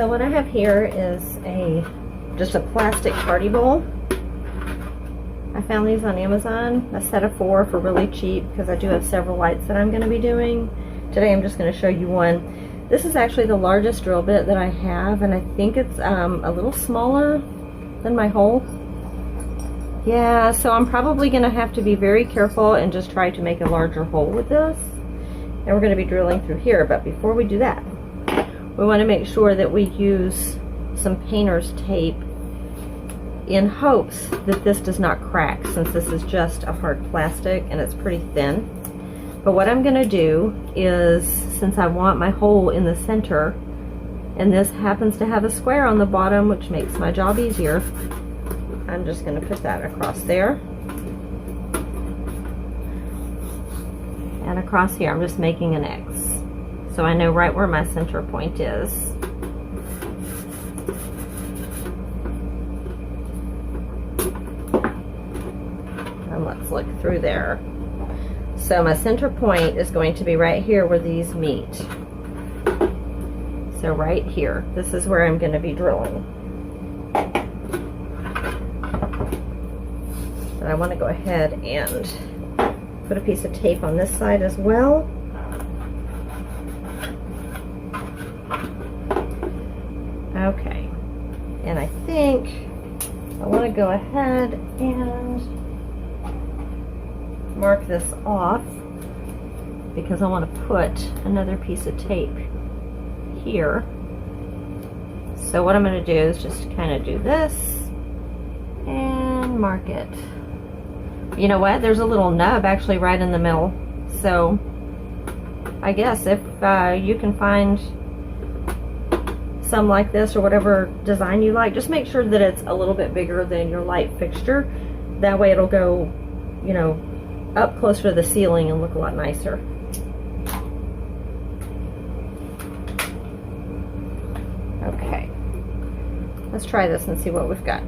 So what I have here is just a plastic party bowl. I found these on Amazon, a set of 4 for really cheap because I do have several lights that I'm going to be doing. Today I'm just going to show you one. This is actually the largest drill bit that I have, and I think it's a little smaller than my hole. Yeah, so I'm probably going to have to be very careful and just try to make a larger hole with this. And we're going to be drilling through here, but before we do that, we want to make sure that we use some painter's tape in hopes that this does not crack, since this is just a hard plastic and it's pretty thin. But what I'm going to do is, since I want my hole in the center, and this happens to have a square on the bottom, which makes my job easier, I'm just going to put that across there. And across here, I'm just making an X, so I know right where my center point is. And let's look through there. So my center point is going to be right here where these meet. So right here, this is where I'm going to be drilling. But I want to go ahead and put a piece of tape on this side as well. Okay, and I think I want to go ahead and mark this off because I want to put another piece of tape here. So what I'm going to do is just kind of do this and mark it. You know what? There's a little nub actually right in the middle. So I guess if you can find some like this or whatever design you like, just make sure that it's a little bit bigger than your light fixture. That way it'll go, you know, up closer to the ceiling and look a lot nicer. Okay, let's try this and see what we've got.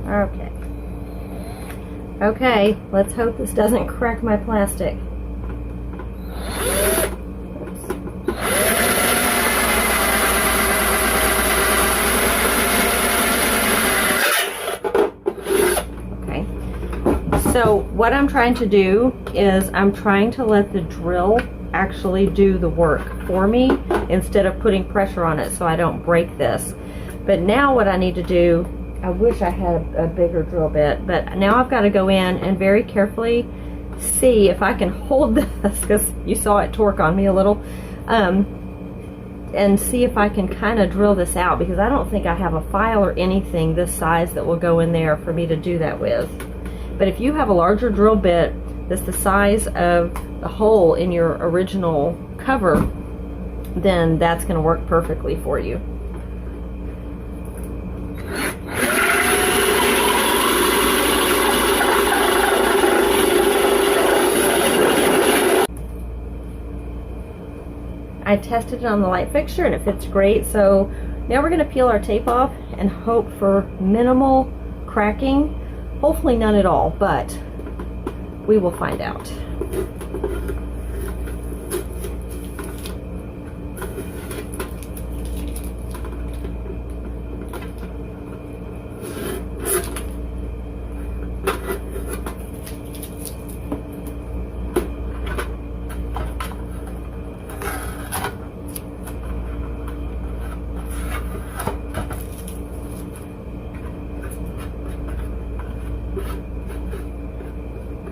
Okay. Okay, let's hope this doesn't crack my plastic. So what I'm trying to do is I'm trying to let the drill actually do the work for me instead of putting pressure on it so I don't break this. But now what I need to do, I wish I had a bigger drill bit, but now I've got to go in and very carefully see if I can hold this, because you saw it torque on me a little, and see if I can kind of drill this out, because I don't think I have a file or anything this size that will go in there for me to do that with. But if you have a larger drill bit that's the size of the hole in your original cover, then that's going to work perfectly for you. I tested it on the light fixture and it fits great. So now we're going to peel our tape off and hope for minimal cracking. Hopefully none at all, but we will find out.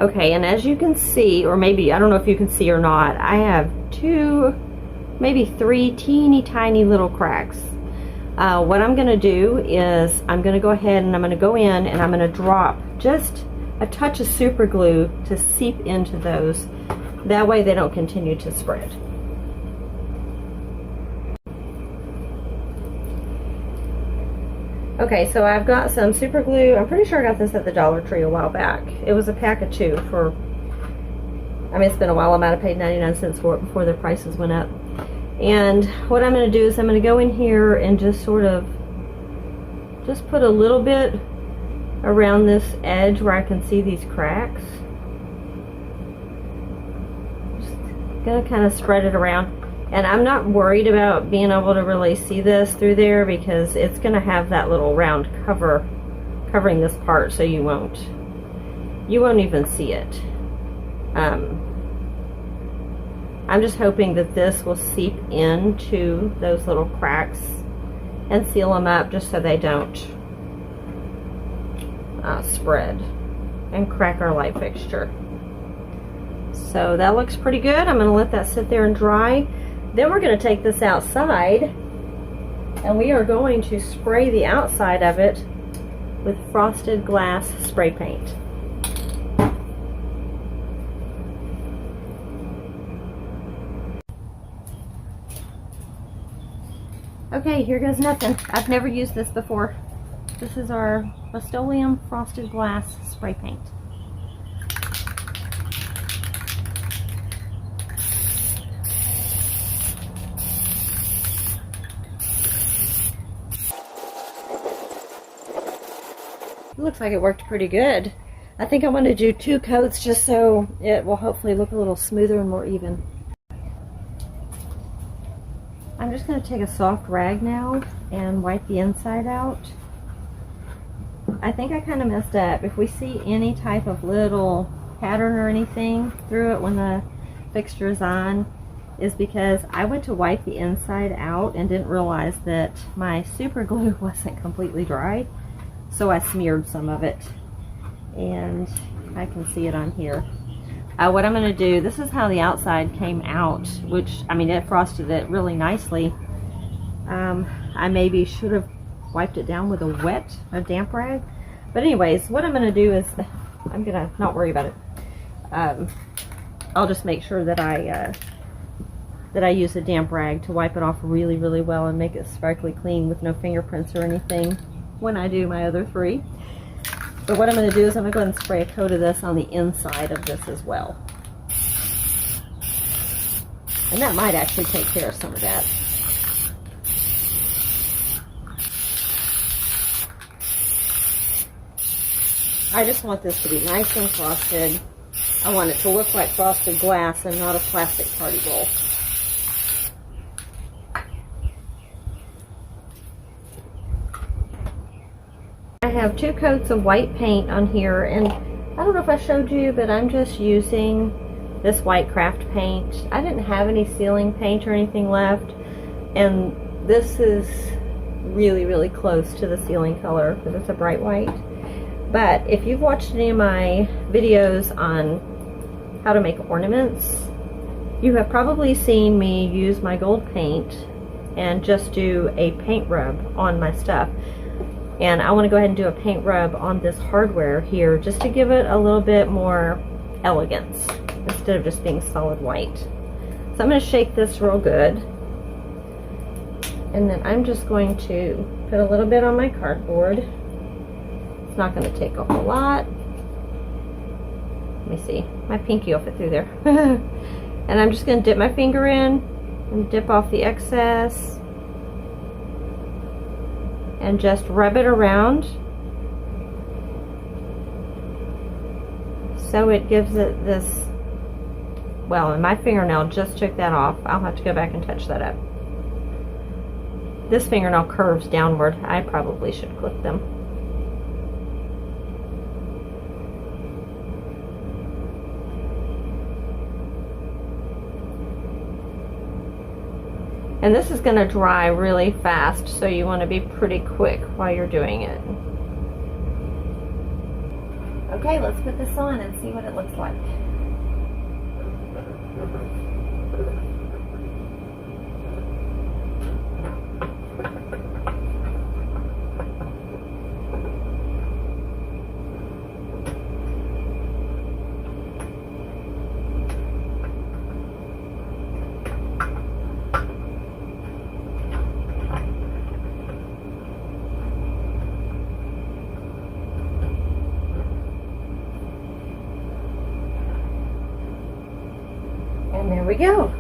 Okay, and as you can see, or maybe, I don't know if you can see or not, I have 2, maybe 3 teeny tiny little cracks. What I'm going to do is I'm going to go ahead and I'm going to go in and I'm going to drop just a touch of super glue to seep into those. That way they don't continue to spread. Okay, so I've got some super glue. I'm pretty sure I got this at the Dollar Tree a while back. It was a pack of 2 for, I mean, it's been a while. I might have paid 99 cents for it before their prices went up. And what I'm going to do is I'm going to go in here and just sort of, just put a little bit around this edge where I can see these cracks. Just gonna kind of spread it around. And I'm not worried about being able to really see this through there because it's gonna have that little round covering this part, so you won't even see it. I'm just hoping that this will seep into those little cracks and seal them up just so they don't spread and crack our light fixture. So that looks pretty good. I'm going to let that sit there and dry. Then we're going to take this outside and we are going to spray the outside of it with frosted glass spray paint. Okay, here goes nothing. I've never used this before. This is our Rust-Oleum frosted glass spray paint. It looks like it worked pretty good. I think I want to do 2 coats just so it will hopefully look a little smoother and more even. I'm just going to take a soft rag now and wipe the inside out. I think I kind of messed up. If we see any type of little pattern or anything through it when the fixture is on, is because I went to wipe the inside out and didn't realize that my super glue wasn't completely dry. So I smeared some of it, and I can see it on here. What I'm going to do, this is how the outside came out, which, I mean, it frosted it really nicely. I maybe should have wiped it down with a damp rag. But anyways, what I'm going to do is, I'm going to not worry about it. I'll just make sure that I use a damp rag to wipe it off really, really well and make it sparkly clean with no fingerprints or anything when I do my other 3. But what I'm going to do is I'm going to go ahead and spray a coat of this on the inside of this as well. And that might actually take care of some of that. I just want this to be nice and frosted. I want it to look like frosted glass and not a plastic party bowl. I have 2 coats of white paint on here, and I don't know if I showed you, but I'm just using this white craft paint. I didn't have any ceiling paint or anything left, and this is really, really close to the ceiling color because it's a bright white. But if you've watched any of my videos on how to make ornaments, you have probably seen me use my gold paint and just do a paint rub on my stuff. And I want to go ahead and do a paint rub on this hardware here just to give it a little bit more elegance instead of just being solid white. So I'm going to shake this real good. And then I'm just going to put a little bit on my cardboard. It's not going to take a whole lot. Let me see. My pinky will fit through there. And I'm just going to dip my finger in and dip off the excess. And just rub it around so it gives it this, well, and my fingernail just took that off. I'll have to go back and touch that up. This fingernail curves downward. I probably should clip them. And this is going to dry really fast, so you want to be pretty quick while you're doing it. Okay, let's put this on and see what it looks like. And there we go.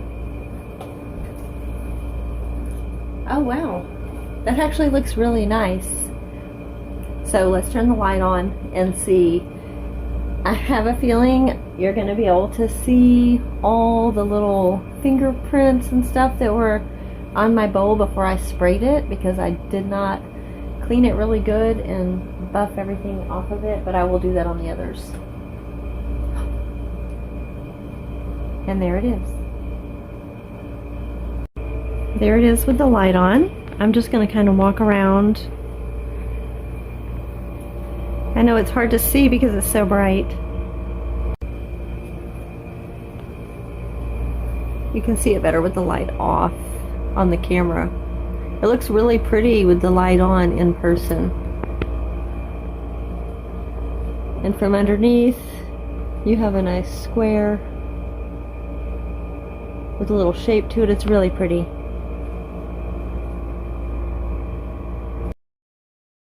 Oh wow, that actually looks really nice. So let's turn the light on and see. I have a feeling you're going to be able to see all the little fingerprints and stuff that were on my bowl before I sprayed it, because I did not clean it really good and buff everything off of it, but I will do that on the others. And there it is. There it is with the light on. I'm just going to kind of walk around. I know it's hard to see because it's so bright. You can see it better with the light off on the camera. It looks really pretty with the light on in person. And from underneath, you have a nice square with a little shape to it. It's really pretty.